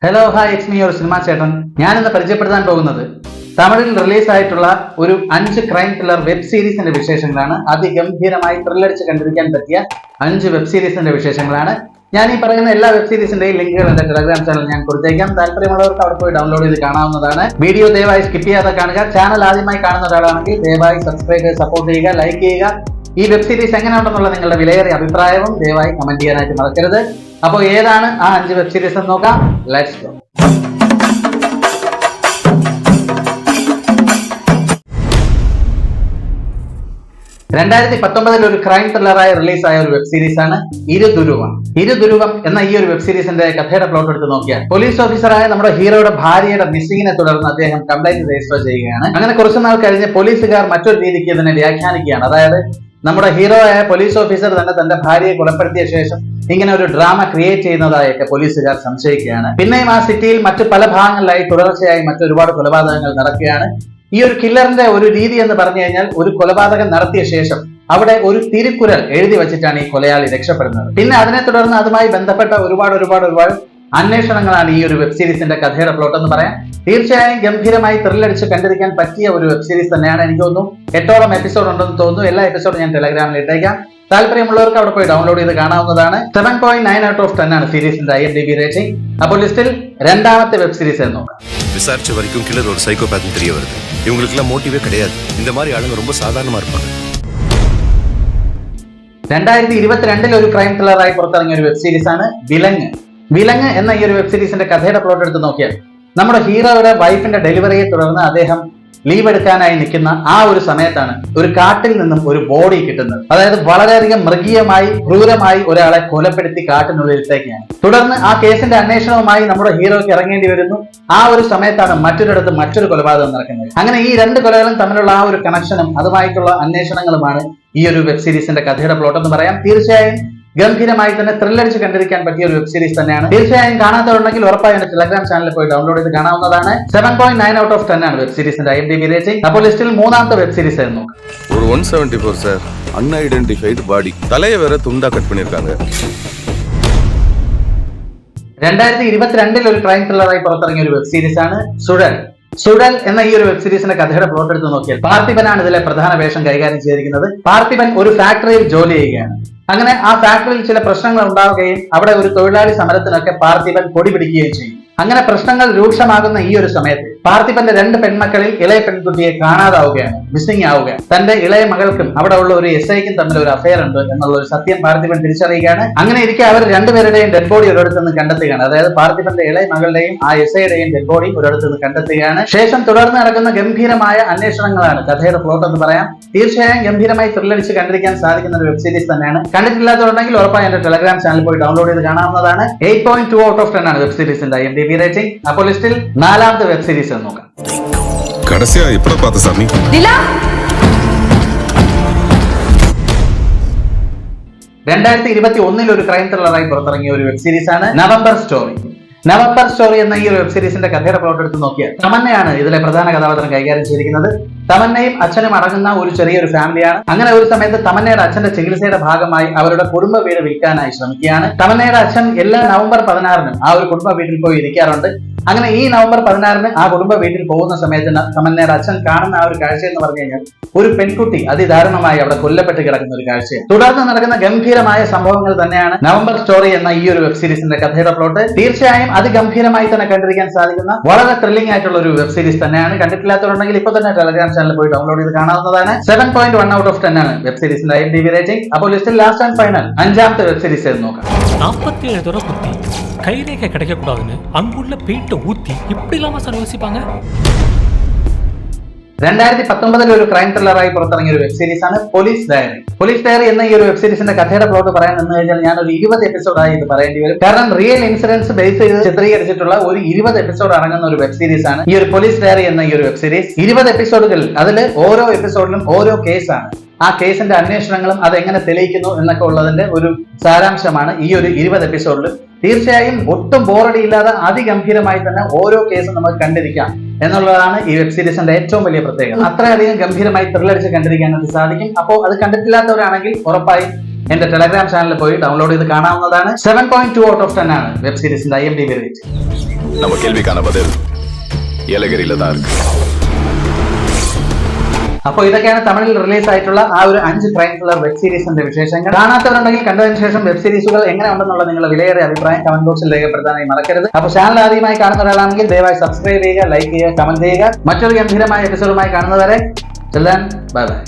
Hello hi it's me ഒരു cinema ചേട്ടൻ. ഞാനിന്ന് പരിചയപ്പെടുത്താൻ പോകുന്നത് തമിഴിൽ റിലീസായിട്ടുള്ള ഒരു 5 ക്രൈം ത്രില്ലർ വെബ് സീരീസിന്റെ വിശേഷങ്ങളാണ്. അതിഗംഭീരമായി ത്രില്ലടിച്ച് കണ്ടിരിക്കാൻ പറ്റിയ 5 വെബ് സീരീസിന്റെ വിശേഷങ്ങളാണ്. ഞാൻ ഈ പറയുന്ന എല്ലാ വെബ് സീരീസിന്റെയും ലിങ്കുകൾ എന്റെ ടെലഗ്രാം ചാനൽ ഞാൻ കൊടുത്തേക്കാം. താല്പര്യമുള്ളവർക്ക് അവിടെ പോയി ഡൗൺലോഡ് ചെയ്ത് കാണാവുന്നതാണ്. വീഡിയോ ദയവായി സ്കിപ്പ് ചെയ്യാതെ കാണുക. ചാനൽ ആദ്യമായി കാണുന്ന ഒരാളാണെങ്കിൽ ദയവായി സബ്സ്ക്രൈബ് ചെയ്ത് സപ്പോർട്ട് ചെയ്യുക, ലൈക്ക് ചെയ്യുക. ഈ വെബ് സീരീസ് എങ്ങനെയുണ്ടെന്നുള്ള നിങ്ങളുടെ വിലയേറിയ അഭിപ്രായവും ദയവായി കമന്റ് ചെയ്യാനായിട്ട് മറക്കരുത്. അപ്പോൾ ഏതാണ് ആ 5 വെബ് സീരീസ് എന്ന് നോക്കാം. Let's go. 2019 ഒരു ക്രൈം ത്രില്ലറായി റിലീസായ ഒരു വെബ് സീരീസ് ആണ് ഇരുദുരുവം എന്ന ഈ ഒരു വെബ് സീരീസിന്റെ കഥയുടെ പ്ലോട്ട് എടുത്ത് നോക്കിയാൽ പോലീസ് ഓഫീസറായ നമ്മുടെ ഹീറോയുടെ ഭാര്യയുടെ മിസ്സിങ്ങിനെ തുടർന്ന് അദ്ദേഹം കംപ്ലൈന്റ് രജിസ്റ്റർ ചെയ്യുകയാണ്. അങ്ങനെ കുറച്ചു നാൾ കഴിഞ്ഞ് പോലീസുകാർ മറ്റൊരു രീതിക്ക് ഇതിനെ വ്യാഖ്യാനിക്കുകയാണ്. അതായത് നമ്മുടെ ഹീറോ ആയ പോലീസ് ഓഫീസർ തന്നെ തന്റെ ഭാര്യയെ കൊലപ്പെടുത്തിയ ശേഷം ഇങ്ങനെ ഒരു ഡ്രാമ ക്രിയേറ്റ് ചെയ്യുന്നതായൊക്കെ പോലീസുകാർ സംശയിക്കുകയാണ്. പിന്നെയും ആ സിറ്റിയിൽ മറ്റു പല ഭാഗങ്ങളിലായി തുടർച്ചയായി മറ്റൊരുപാട് കൊലപാതകങ്ങൾ നടക്കുകയാണ്. ഈ ഒരു കില്ലറിന്റെ ഒരു രീതി എന്ന് പറഞ്ഞു കഴിഞ്ഞാൽ ഒരു കൊലപാതകം നടത്തിയ ശേഷം അവിടെ ഒരു തിരുക്കുറൽ എഴുതി വെച്ചിട്ടാണ് ഈ കൊലയാളി രക്ഷപ്പെടുന്നത്. പിന്നെ അതിനെ തുടർന്ന് അതുമായി ബന്ധപ്പെട്ട ഒരുപാട് അന്വേഷണങ്ങളാണ് ഈ ഒരു വെബ് സീരീസിന്റെ കഥയുടെ പ്ലോട്ട് എന്ന് പറയാം. തീർച്ചയായും ഗംഭീരമായി ത്രില്ലടിച്ച് കണ്ടിരിക്കാൻ പറ്റിയ ഒരു വെബ് സീരീസ് തന്നെയാണ്. എനിക്ക് തോന്നുന്നു 8ഓളം എപ്പിസോഡ് ഉണ്ടെന്ന് തോന്നുന്നു. എല്ലാ എപ്പിസോഡും ഞാൻ ടെലഗ്രാമിൽ ഇട്ടേക്കാം. താല്പര്യമുള്ളവർക്ക് അവിടെ പോയി ഡൗൺലോഡ് ചെയ്ത് കാണാവുന്നതാണ്. 7.9 out of 10 ആണ് സീരീസിന്റെ IMDb റേറ്റിംഗ്. അപ്പോൾ ലിസ്റ്റിൽ രണ്ടാമത്തെ വെബ് സീരീസ് നോക്കാം. விசாரிச்ச வரைக்கும் கில்லர் ஒரு சைக்கோபாத்னு தெரிய வருது. இவங்களுக்குலாம் மோட்டிவே கிடையாது. இந்த மாதிரி ஆளுங்க ரொம்ப சாதாரணமா இருப்பாங்க. 2022 ഒരു ക്രൈം ത്രില്ലറായി പുറത്തിറങ്ങിയ ഒരു വെബ് സീരീസ് ആണ് വിലങ്ങ് എന്ന ഈ ഒരു വെബ് സീരീസിന്റെ കഥയുടെ പ്ലോട്ട് എടുത്ത് നോക്കിയാൽ നമ്മുടെ ഹീറോയുടെ വൈഫിന്റെ ഡെലിവറിയെ തുടർന്ന് അദ്ദേഹം ലീവ് എടുക്കാനായി നിൽക്കുന്ന ആ ഒരു സമയത്താണ് ഒരു കാട്ടിൽ നിന്നും ഒരു ബോഡി കിട്ടുന്നത്. അതായത് വളരെയധികം മൃഗീയമായി ക്രൂരമായി ഒരാളെ കൊലപ്പെടുത്തി കാട്ടിനുള്ളിലത്തേക്കാണ്. തുടർന്ന് ആ കേസിന്റെ അന്വേഷണവുമായി നമ്മുടെ ഹീറോയ്ക്ക് ഇറങ്ങേണ്ടി വരുന്നു. ആ ഒരു സമയത്താണ് മറ്റൊരിടത്ത് മറ്റൊരു കൊലപാതകം നടക്കുന്നത്. അങ്ങനെ ഈ 2 കൊലകളും തമ്മിലുള്ള ആ ഒരു കണക്ഷനും അതുമായിട്ടുള്ള അന്വേഷണങ്ങളുമാണ് ഈ ഒരു വെബ് സീരീസിന്റെ കഥയുടെ പ്ലോട്ട് എന്ന് പറയാം. തീർച്ചയായും ഗംഭീരമായി തന്നെ ത്രില്ലടിച്ച് കണ്ടിരിക്കാൻ പറ്റിയ ഒരു വെബ് സീരീസ് തന്നെയാണ്. തീർച്ചയായും കാണാത്തവരുണ്ടെങ്കിൽ ഉറപ്പായും എന്റെ ടെലഗ്രാം ചാനലിൽ പോയി ഡൗൺലോഡ് ചെയ്ത് കാണാവുന്നതാണ്. 7.9 out of 10 ആണ് വെബ് സീരീസിന്റെ IMDb റേറ്റിംഗ്. അപ്പോൾ ലിസ്റ്റിൽ മൂന്നാമത്തെ വെബ് സീരീസ് ആയിരുന്നു ஒரு 174 சார் அன்ஐடென்டிஃபைடு பாடி தலையை வேற துண்டா கட் பண்ணிருக்காங்க. 2022 ഒരു ക്രൈം ത്രില്ലറായി പുറത്തിറങ്ങിയ ഒരു വെബ് സീരീസ് ആണ് സുഴൽ എന്ന ഈ ഒരു വെബ് സീരീസിന്റെ കഥയുടെ പ്ലോട്ട് എടുത്ത് നോക്കിയാൽ പാർത്ഥിപനാണ് ഇതിലെ പ്രധാന വേഷം കൈകാര്യം ചെയ്തിരിക്കുന്നത്. പാർത്ഥിപൻ ഒരു ഫാക്ടറിയിൽ ജോലി ചെയ്യുകയാണ്. അങ്ങനെ ആ ഫാക്ടറിയിൽ ചില പ്രശ്നങ്ങൾ ഉണ്ടാവുകയും അവിടെ ഒരു തൊഴിലാളി സമരത്തിനൊക്കെ പാർത്ഥിപൻ പൊടി പിടിക്കുകയും ചെയ്യും. അങ്ങനെ പ്രശ്നങ്ങൾ രൂക്ഷമാകുന്ന ഈ ഒരു സമയത്ത് പാർത്ഥിപന്റെ 2 പെൺമക്കളിൽ ഇളയ പെൺകുട്ടിയെ കാണാതാവുകയാണ്, മിസ്സിംഗ് ആവുകയാണ്. തന്റെ ഇളയ മകൾക്കും അവിടെ ഉള്ള ഒരു SIക്കും തമ്മിൽ ഒരു അഫയർ ഉണ്ട് എന്നുള്ള ഒരു സത്യം പാർത്ഥിപൻ തിരിച്ചറിയുകയാണ്. അങ്ങനെ ഇരിക്കെ അവർ 2 പേരുടെയും ഡെഡ് ബോഡി ഒരിടത്ത് നിന്ന് കണ്ടെത്തുകയാണ്. അതായത് പാർത്ഥിപന്റെ ഇളയ മകളുടെയും ആ SIയുടെയും ഡെഡ് ബോഡി ഒരിടത്ത് നിന്ന് കണ്ടെത്തുകയാണ്. ശേഷം തുടർന്ന് നടക്കുന്ന ഗംഭീരമായ അന്വേഷണങ്ങളാണ് കഥയുടെ പ്ലോട്ട് എന്ന് പറയാം. തീർച്ചയായും ഗംഭീരമായി ത്രില്ലടിച്ച് കണ്ടിരിക്കാൻ സാധിക്കുന്ന ഒരു വെബ് സീരീസ് തന്നെയാണ്. കണ്ടിട്ടില്ലാത്തവരുണ്ടെങ്കിൽ ഉറപ്പായും എന്റെ ടെലഗ്രാം ചാനൽ പോയി ഡൗൺലോഡ് ചെയ്ത് കാണാവുന്നതാണ്. 8.2 out of 10 ആണ് വെബ് സീരീസിന്റെ IMDb റേറ്റിംഗ്. അപ്പോൾ ലിസ്റ്റിൽ നാലാമത്തെ വെബ് സീരീസ് നോക്കാം. കടസിയാ ഇപ്പോ പാത്ത സാമി 2021 ഒരു ക്രൈം ത്രില്ലറായി പുറത്തിറങ്ങിയ ഒരു വെബ് സീരീസ് ആണ് നവംബർ സ്റ്റോറി എന്ന ഈ ഒരു വെബ് സീരീസിന്റെ കഥയുടെ പ്ലോട്ട് എടുത്ത് നോക്കിയാൽ തമന്നയാണ് ഇതിലെ പ്രധാന കഥാപാത്രം കൈകാര്യം ചെയ്തിരിക്കുന്നത്. തമന്നയും അച്ഛനും അടങ്ങുന്ന ഒരു ചെറിയൊരു ഫാമിലിയാണ്. അങ്ങനെ ഒരു സമയത്ത് തമന്നയുടെ അച്ഛന്റെ ചികിത്സയുടെ ഭാഗമായി അവരുടെ കുടുംബ വീട് വിൽക്കാനായി ശ്രമിക്കുകയാണ്. തമന്നയുടെ അച്ഛൻ എല്ലാ നവംബർ 16-നും ആ ഒരു കുടുംബ വീട്ടിൽ പോയി ഇരിക്കാറുണ്ട്. അങ്ങനെ ഈ നവംബർ 16-ന് ആ കുടുംബ വീട്ടിൽ പോകുന്ന സമയത്ത് തമന്നയുടെ അച്ഛൻ കാണുന്ന ആ ഒരു കാഴ്ച എന്ന് പറഞ്ഞു കഴിഞ്ഞാൽ ഒരു പെൺകുട്ടി അതിദാരുണമായി അവിടെ കൊല്ലപ്പെട്ട് കിടക്കുന്ന ഒരു കാഴ്ചയാണ്. തുടർന്ന് നടക്കുന്ന ഗംഭീരമായ സംഭവങ്ങൾ തന്നെയാണ് നവംബർ സ്റ്റോറി എന്ന ഈ ഒരു വെബ് സീരീസിന്റെ കഥയുടെ പ്ലോട്ട്. തീർച്ചയായും അതിഗംഭീരമായി തന്നെ കണ്ടിരിക്കാൻ സാധിക്കുന്ന വളരെ ത്രില്ലിംഗ് ആയിട്ടുള്ള ഒരു വെബ് സീരീസ് തന്നെയാണ്. കണ്ടിട്ടില്ലാത്തവരുണ്ടെങ്കിൽ ഇപ്പൊ തന്നെ ടെലഗ്രാം ചാനലിൽ പോയി ഡൗൺലോഡ് ചെയ്ത് കാണാവുന്നതാണ്. 7.1 out of 10 ആണ് വെബ് സീരീസിന്റെ IMDb റേറ്റിംഗ്. അപ്പോൾ ലിസ്റ്റിൽ ലാസ്റ്റ് ആൻഡ് ഫൈനൽ 5ാമത്തെ വെബ് സീരീസ് നോക്കാം. 47 தடவை குத்தி கைரேகை கிடைக்கக்கூடாதுன்னு அங்குள்ள பெயிண்ட்டை ஊற்றி இப்படி இல்லாம சார் யோசிப்பாங்க. 2019 ഒരു ക്രൈം ത്രില്ലറായി പുറത്തിറങ്ങിയ ഒരു വെബ് സീരീസ് ആണ് പോലീസ് ഡയറി എന്ന ഈ ഒരു വെബ് സീരീസിന്റെ കഥയുടെ പ്ലോട്ട് പറയാൻ നിന്ന് കഴിഞ്ഞാൽ ഞാൻ ഒരു 20 എപ്പിസോഡായി ഇത് പറയേണ്ടി വരും. കാരണം റിയൽ ഇൻസിഡൻസ് ബേസ് ചെയ്ത് ചിത്രീകരിച്ചിട്ടുള്ള ഒരു 20 എപ്പിസോഡ് അടങ്ങുന്ന ഒരു വെബ് സീരീസ് ആണ് ഈ ഒരു പോലീസ് ഡയറി എന്ന ഈ ഒരു വെബ് സീരീസ്. 20 എപ്പിസോഡുകളിൽ അതിൽ ഓരോ എപ്പിസോഡിലും ഓരോ കേസാണ്. ആ കേസിന്റെ അന്വേഷണങ്ങളും അതെങ്ങനെ തെളിയിക്കുന്നു എന്നൊക്കെ ഉള്ളതിന്റെ ഒരു സാരാംശമാണ് ഈ ഒരു 20 എപ്പിസോഡിലും. തീർച്ചയായും ഒട്ടും ബോറടിയില്ലാതെ അതിഗംഭീരമായി തന്നെ ഓരോ കേസും നമുക്ക് കണ്ടിരിക്കാം എന്നുള്ളതാണ് ഈ വെബ് സീരീസിന്റെ ഏറ്റവും വലിയ പ്രത്യേകത. അത്രയധികം ഗംഭീരമായി ത്രില്ലടിച്ച് കണ്ടിരിക്കാനായിട്ട് സാധിക്കും. അപ്പോൾ അത് കണ്ടിട്ടില്ലാത്തവരാണെങ്കിൽ ഉറപ്പായും എന്റെ ടെലഗ്രാം ചാനലിൽ പോയി ഡൗൺലോഡ് ചെയ്ത് കാണാവുന്നതാണ്. 7.2 ഔട്ട് ഓഫ് 10 ആണ് വെബ് സീരീസിന്റെ IMDb റേറ്റ്. நம்ம கேள்விக்கான பதில் ஏலகிரியில தான் இருக்கு. അപ്പോൾ ഇതൊക്കെയാണ് തമിഴിൽ റിലീസ് ആയിട്ടുള്ള ആ ഒരു 5 ക്രൈം ത്രില്ലർ വെബ് സീരീസിന്റെ വിശേഷങ്ങൾ. കാണാത്തവരുണ്ടെങ്കിൽ കണ്ടതിന് ശേഷം വെബ് സീരീസുകൾ എങ്ങനെ ഉണ്ടെന്നുള്ള നിങ്ങളുടെ വിലയേറിയ അഭിപ്രായം കമന്റ് ബോക്സിൽ രേഖപ്പെടുത്താനായി മറക്കരുത്. അപ്പോൾ ചാനൽ ആദ്യമായി കാണുന്ന ഒരാളാണെങ്കിൽ ദയവായി സബ്സ്ക്രൈബ് ചെയ്യുക, ലൈക്ക് ചെയ്യുക, കമന്റ് ചെയ്യുക. മറ്റൊരു ഗംഭീരമായ എപ്പിസോഡുമായി കാണുന്നവരെ ബൈ ബൈ.